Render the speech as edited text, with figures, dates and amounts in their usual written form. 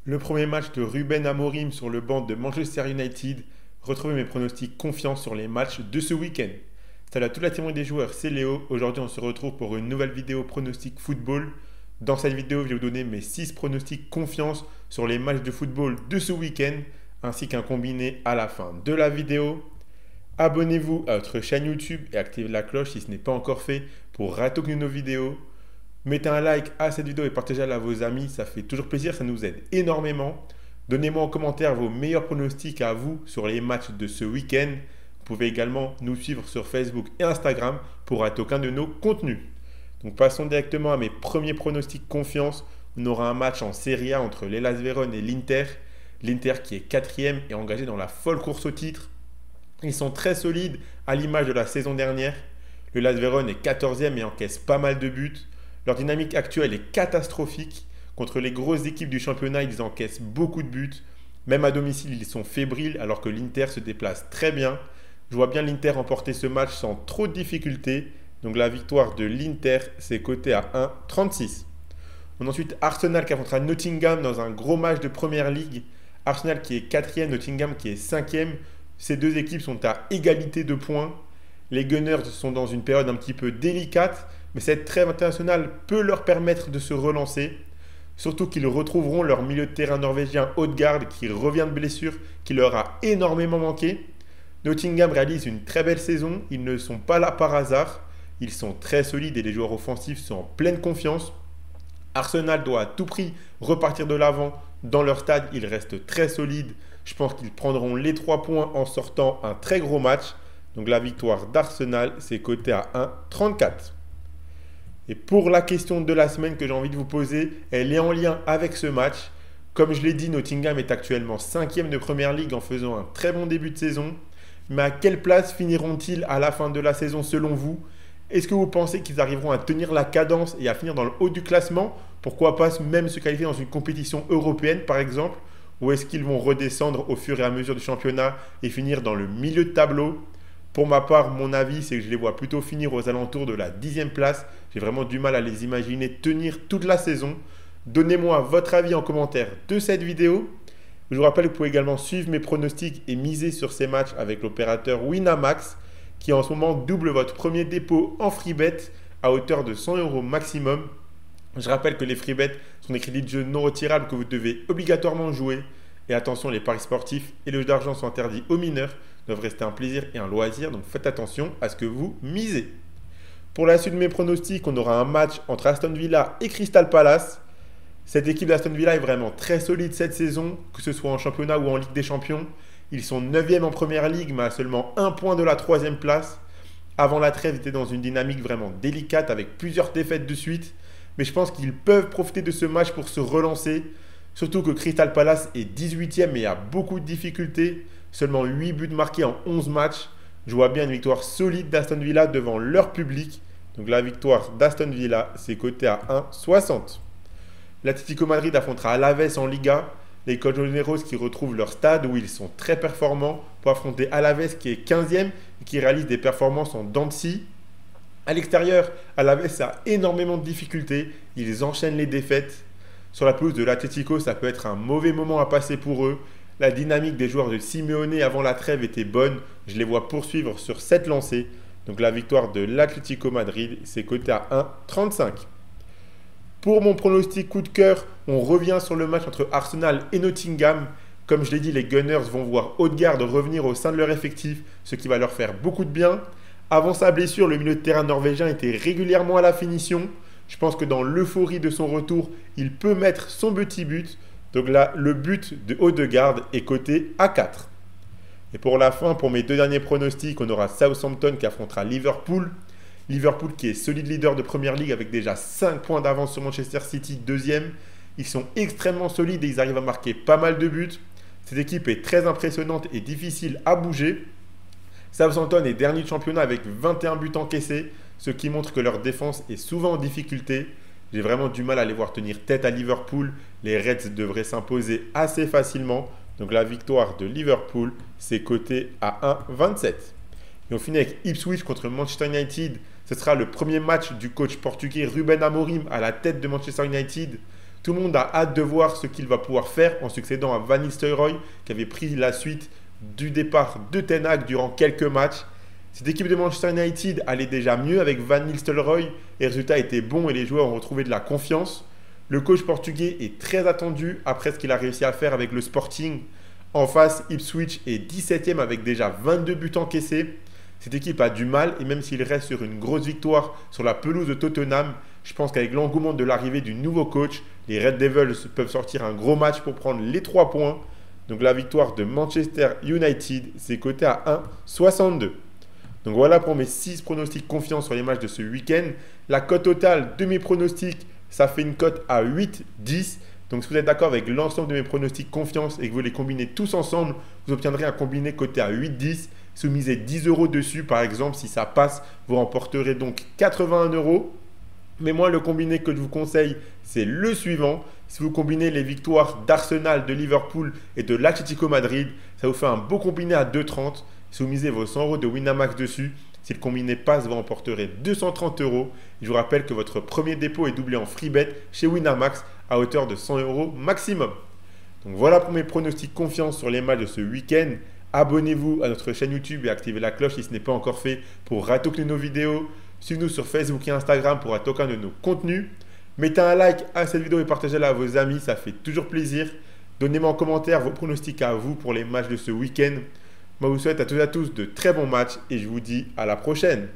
Le premier match de Ruben Amorim sur le banc de Manchester United. Retrouvez mes pronostics confiance sur les matchs de ce week-end. Salut à toute la team des joueurs, c'est Léo. Aujourd'hui, on se retrouve pour une nouvelle vidéo pronostic football. Dans cette vidéo, je vais vous donner mes 6 pronostics confiance sur les matchs de football de ce week-end, ainsi qu'un combiné à la fin de la vidéo. Abonnez-vous à notre chaîne YouTube et activez la cloche si ce n'est pas encore fait pour rater aucune de nos vidéos. Mettez un like à cette vidéo et partagez-la à vos amis, ça fait toujours plaisir, ça nous aide énormément. Donnez-moi en commentaire vos meilleurs pronostics à vous sur les matchs de ce week-end. Vous pouvez également nous suivre sur Facebook et Instagram pour rater aucun de nos contenus. Donc passons directement à mes premiers pronostics confiance. On aura un match en Serie A entre l'Hellas Vérone et l'Inter. L'Inter qui est quatrième et engagé dans la folle course au titre. Ils sont très solides à l'image de la saison dernière. Le Hellas Vérone est 14e et encaisse pas mal de buts. Leur dynamique actuelle est catastrophique. Contre les grosses équipes du championnat, ils encaissent beaucoup de buts. Même à domicile, ils sont fébriles alors que l'Inter se déplace très bien. Je vois bien l'Inter remporter ce match sans trop de difficultés. Donc la victoire de l'Inter, c'est coté à 1,36. On a ensuite Arsenal qui affrontera Nottingham dans un gros match de Première Ligue. Arsenal qui est 4e, Nottingham qui est 5e. Ces deux équipes sont à égalité de points. Les Gunners sont dans une période un petit peu délicate, mais cette trêve internationale peut leur permettre de se relancer. Surtout qu'ils retrouveront leur milieu de terrain norvégien Odegaard qui revient de blessure, qui leur a énormément manqué. Nottingham réalise une très belle saison, ils ne sont pas là par hasard. Ils sont très solides et les joueurs offensifs sont en pleine confiance. Arsenal doit à tout prix repartir de l'avant dans leur stade, ils restent très solides. Je pense qu'ils prendront les 3 points en sortant un très gros match. Donc la victoire d'Arsenal, c'est coté à 1,34. Et pour la question de la semaine que j'ai envie de vous poser, elle est en lien avec ce match. Comme je l'ai dit, Nottingham est actuellement 5e de Première Ligue en faisant un très bon début de saison. Mais à quelle place finiront-ils à la fin de la saison selon vous? Est-ce que vous pensez qu'ils arriveront à tenir la cadence et à finir dans le haut du classement? Pourquoi pas même se qualifier dans une compétition européenne par exemple? Ou est-ce qu'ils vont redescendre au fur et à mesure du championnat et finir dans le milieu de tableau? Pour ma part, mon avis, c'est que je les vois plutôt finir aux alentours de la 10e place. J'ai vraiment du mal à les imaginer tenir toute la saison. Donnez-moi votre avis en commentaire de cette vidéo. Je vous rappelle que vous pouvez également suivre mes pronostics et miser sur ces matchs avec l'opérateur Winamax qui en ce moment double votre premier dépôt en freebet à hauteur de 100 € maximum. Je rappelle que les freebets sont des crédits de jeu non retirables que vous devez obligatoirement jouer. Et attention, les paris sportifs et le jeu d'argent sont interdits aux mineurs, doivent rester un plaisir et un loisir, donc faites attention à ce que vous misez. Pour la suite de mes pronostics, on aura un match entre Aston Villa et Crystal Palace. Cette équipe d'Aston Villa est vraiment très solide cette saison, que ce soit en championnat ou en Ligue des Champions. Ils sont 9e en Première Ligue, mais à seulement 1 point de la 3e place. Avant la trêve, ils étaient dans une dynamique vraiment délicate avec plusieurs défaites de suite. Mais je pense qu'ils peuvent profiter de ce match pour se relancer. Surtout que Crystal Palace est 18e et a beaucoup de difficultés. Seulement 8 buts marqués en 11 matchs. Je vois bien une victoire solide d'Aston Villa devant leur public. Donc la victoire d'Aston Villa, c'est coté à 1,60. L'Atlético Madrid affrontera Alaves en Liga. Les Colchoneros qui retrouvent leur stade où ils sont très performants pour affronter Alaves qui est 15e et qui réalise des performances en dents de scie. À l'extérieur, Alaves a énormément de difficultés. Ils enchaînent les défaites. Sur la pelouse de l'Atlético, ça peut être un mauvais moment à passer pour eux. La dynamique des joueurs de Simeone avant la trêve était bonne. Je les vois poursuivre sur cette lancée. Donc la victoire de l'Atlético Madrid, c'est coté à 1,35. Pour mon pronostic coup de cœur, on revient sur le match entre Arsenal et Nottingham. Comme je l'ai dit, les Gunners vont voir Odegaard revenir au sein de leur effectif, ce qui va leur faire beaucoup de bien. Avant sa blessure, le milieu de terrain norvégien était régulièrement à la finition. Je pense que dans l'euphorie de son retour, il peut mettre son petit but. Donc là, le but de Odegaard est coté à 4. Et pour la fin, pour mes 2 derniers pronostics, on aura Southampton qui affrontera Liverpool. Liverpool qui est solide leader de Première Ligue avec déjà 5 points d'avance sur Manchester City, 2e. Ils sont extrêmement solides et ils arrivent à marquer pas mal de buts. Cette équipe est très impressionnante et difficile à bouger. Southampton est dernier de championnat avec 21 buts encaissés, ce qui montre que leur défense est souvent en difficulté. J'ai vraiment du mal à les voir tenir tête à Liverpool. Les Reds devraient s'imposer assez facilement. Donc la victoire de Liverpool, c'est coté à 1,27. Et on finit avec Ipswich contre Manchester United. Ce sera le premier match du coach portugais Ruben Amorim à la tête de Manchester United. Tout le monde a hâte de voir ce qu'il va pouvoir faire en succédant à Van Nistelrooy qui avait pris la suite du départ de Ten Hag durant quelques matchs. Cette équipe de Manchester United allait déjà mieux avec Van Nistelrooy. Les résultats étaient bons et les joueurs ont retrouvé de la confiance. Le coach portugais est très attendu après ce qu'il a réussi à faire avec le Sporting. En face, Ipswich est 17e avec déjà 22 buts encaissés. Cette équipe a du mal et même s'il reste sur une grosse victoire sur la pelouse de Tottenham, je pense qu'avec l'engouement de l'arrivée du nouveau coach, les Red Devils peuvent sortir un gros match pour prendre les 3 points. Donc la victoire de Manchester United, c'est coté à 1,62. Donc voilà pour mes 6 pronostics confiants sur les matchs de ce week-end. La cote totale de mes pronostics, ça fait une cote à 8,10. Donc si vous êtes d'accord avec l'ensemble de mes pronostics confiance et que vous les combinez tous ensemble, vous obtiendrez un combiné coté à 8,10. Si vous misez 10 € dessus, par exemple, si ça passe, vous remporterez donc 81 €. Mais moi, le combiné que je vous conseille, c'est le suivant. Si vous combinez les victoires d'Arsenal, de Liverpool et de l'Atlético Madrid, ça vous fait un beau combiné à 2,30. Si vous misez vos 100 € de Winamax dessus, si le combiné passe, vous remporterez 230 €. Je vous rappelle que votre premier dépôt est doublé en free bet chez Winamax à hauteur de 100 € maximum. Donc voilà pour mes pronostics confiance sur les matchs de ce week-end. Abonnez-vous à notre chaîne YouTube et activez la cloche si ce n'est pas encore fait pour rater aucune de nos vidéos. Suivez-nous sur Facebook et Instagram pour rater aucun de nos contenus. Mettez un like à cette vidéo et partagez-la à vos amis, ça fait toujours plaisir. Donnez-moi en commentaire vos pronostics à vous pour les matchs de ce week-end. Moi, je vous souhaite à toutes et à tous de très bons matchs et je vous dis à la prochaine.